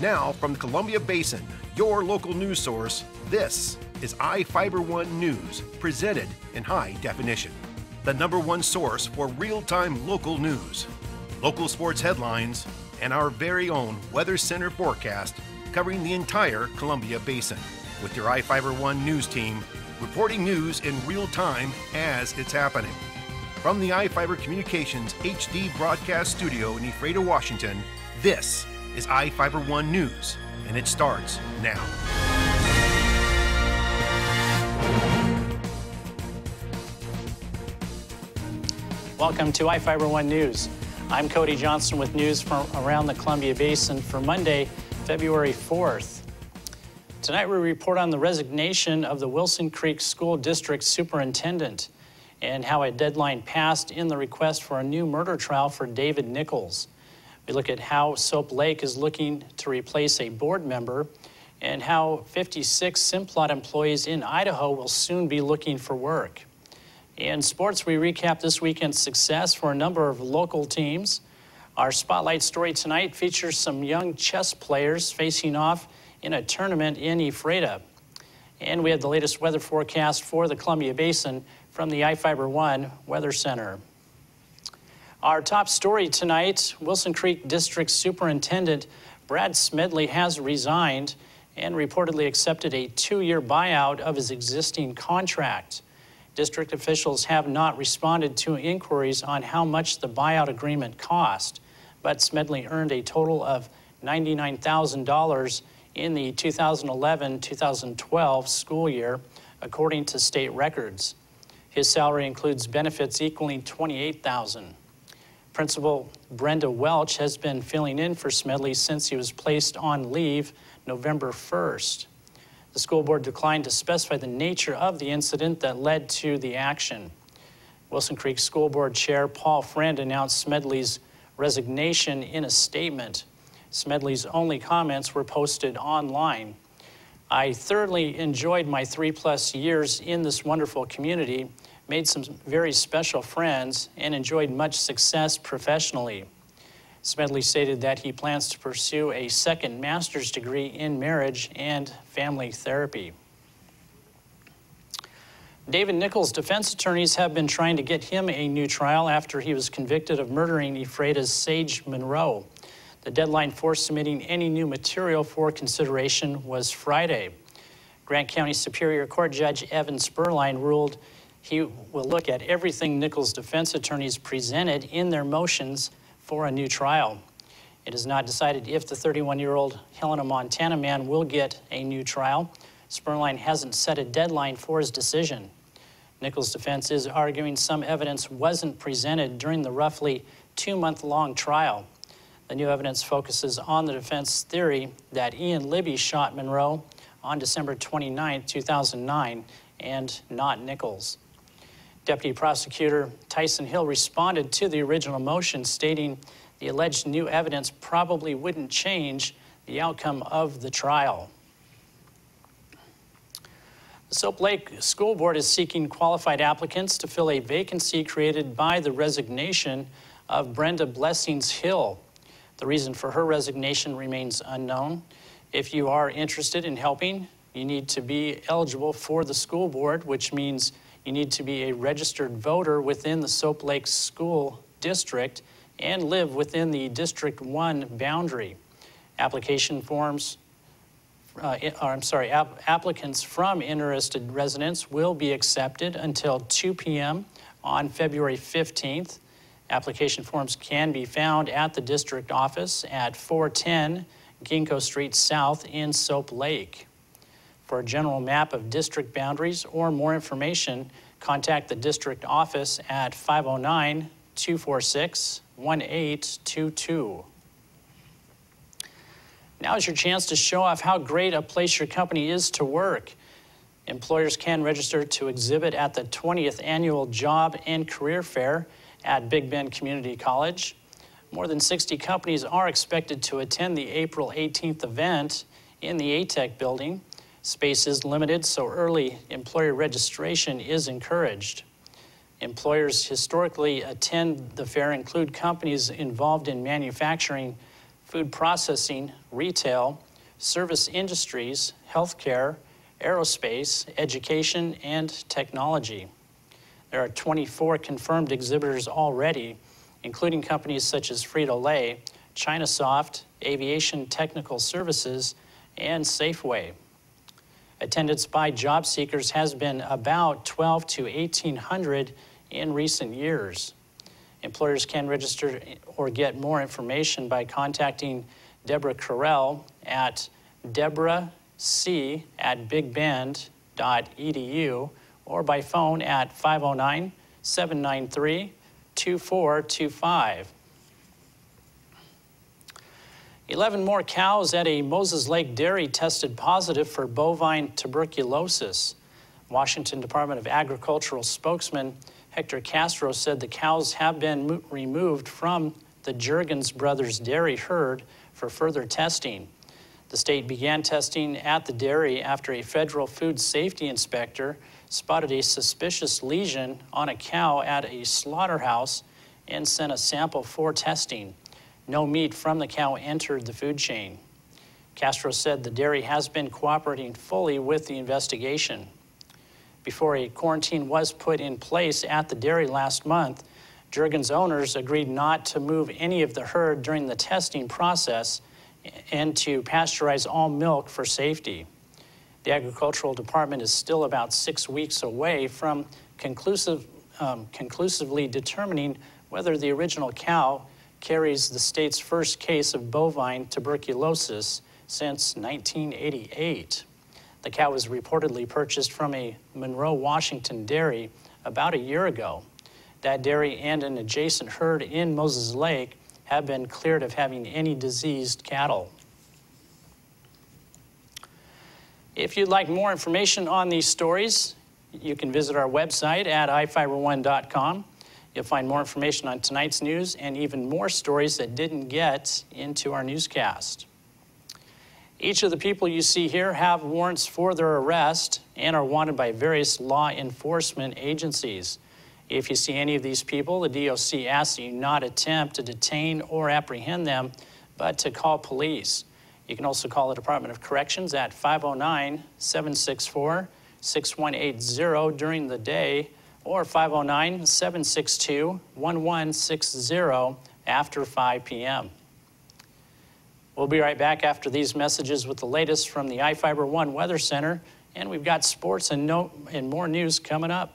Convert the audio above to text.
Now, from the Columbia Basin, your local news source, this is iFIBER 1 News, presented in high definition. The #1 source for real-time local news, local sports headlines, and our very own Weather Center forecast covering the entire Columbia Basin. With your iFIBER 1 News team, reporting news in real time as it's happening. From the iFIBER Communications HD broadcast studio in Ephrata, Washington, this is iFIBER 1 News, and it starts now. Welcome to iFIBER 1 News. I'm Cody Johnson with news from around the Columbia Basin for Monday, February 4th. Tonight we report on the resignation of the Wilson Creek School District Superintendent and how a deadline passed in the request for a new murder trial for David Nichols. We look at how Soap Lake is looking to replace a board member and how 56 Simplot employees in Idaho will soon be looking for work. In sports, we recap this weekend's success for a number of local teams. Our spotlight story tonight features some young chess players facing off in a tournament in Ephrata. And we have the latest weather forecast for the Columbia Basin from the iFIBER 1 Weather Center. Our top story tonight, Wilson Creek District Superintendent Brad Smedley has resigned and reportedly accepted a 2-year buyout of his existing contract. District officials have not responded to inquiries on how much the buyout agreement cost, but Smedley earned a total of $99,000 in the 2011-2012 school year, according to state records. His salary includes benefits equaling $28,000. Principal Brenda Welch has been filling in for Smedley since he was placed on leave November 1st. The school board declined to specify the nature of the incident that led to the action. Wilson Creek School Board Chair Paul Friend announced Smedley's resignation in a statement. Smedley's only comments were posted online. I thoroughly enjoyed my 3+ years in this wonderful community, made some very special friends, and enjoyed much success professionally. Smedley stated that he plans to pursue a second master's degree in marriage and family therapy. David Nichols' defense attorneys have been trying to get him a new trial after he was convicted of murdering Ephrata's Sage Monroe. The deadline for submitting any new material for consideration was Friday. Grant County Superior Court Judge Evan Spurline ruled he will look at everything Nichols' defense attorneys presented in their motions for a new trial. It is not decided if the 31-year-old Helena, Montana man will get a new trial. Spurline hasn't set a deadline for his decision. Nichols' defense is arguing some evidence wasn't presented during the roughly 2-month-long trial. The new evidence focuses on the defense theory that Ian Libby shot Monroe on December 29, 2009, and not Nichols. Deputy Prosecutor Tyson Hill responded to the original motion, stating the alleged new evidence probably wouldn't change the outcome of the trial. The Soap Lake School Board is seeking qualified applicants to fill a vacancy created by the resignation of Brenda Blessings Hill. The reason for her resignation remains unknown. If you are interested in helping, you need to be eligible for the school board, which means you need to be a registered voter within the Soap Lake School District and live within the District 1 boundary. Application forms, applicants from interested residents will be accepted until 2 p.m. on February 15th. Application forms can be found at the district office at 410 Ginkgo Street South in Soap Lake. For a general map of district boundaries or more information, contact the district office at 509-246-1822. Now is your chance to show off how great a place your company is to work. Employers can register to exhibit at the 20th Annual Job and Career Fair at Big Bend Community College. More than 60 companies are expected to attend the April 18th event in the ATEC building. Space is limited, so early employer registration is encouraged. Employers historically attend the fair include companies involved in manufacturing food processing, retail, service industries, healthcare, aerospace, education, and technology. There are 24 confirmed exhibitors already, including companies such as Frito-Lay, Chinasoft, Aviation Technical Services, and Safeway. Attendance by job seekers has been about 1,200 to 1,800 in recent years. Employers can register or get more information by contacting Deborah Carell at deborahc@bigbend.edu or by phone at 509-793-2425. 11 more cows at a Moses Lake dairy tested positive for bovine tuberculosis. Washington Department of Agricultural spokesman Hector Castro said the cows have been removed from the Juergens Brothers dairy herd for further testing. The state began testing at the dairy after a federal food safety inspector spotted a suspicious lesion on a cow at a slaughterhouse and sent a sample for testing. No meat from the cow entered the food chain. Castro said the dairy has been cooperating fully with the investigation. Before a quarantine was put in place at the dairy last month, Juergens owners agreed not to move any of the herd during the testing process and to pasteurize all milk for safety. The Agricultural Department is still about 6 weeks away from conclusively determining whether the original cow carries the state's first case of bovine tuberculosis since 1988. The cow was reportedly purchased from a Monroe, Washington dairy about a year ago. That dairy and an adjacent herd in Moses Lake have been cleared of having any diseased cattle. If you'd like more information on these stories, you can visit our website at iFIBER1.com. You'll find more information on tonight's news and even more stories that didn't get into our newscast. Each of the people you see here have warrants for their arrest and are wanted by various law enforcement agencies. If you see any of these people, the DOC asks that you not attempt to detain or apprehend them, but to call police. You can also call the Department of Corrections at 509-764-6180 during the day or 509-762-1160 after 5 p.m. We'll be right back after these messages with the latest from the iFIBER 1 Weather Center, and we've got sports and more news coming up.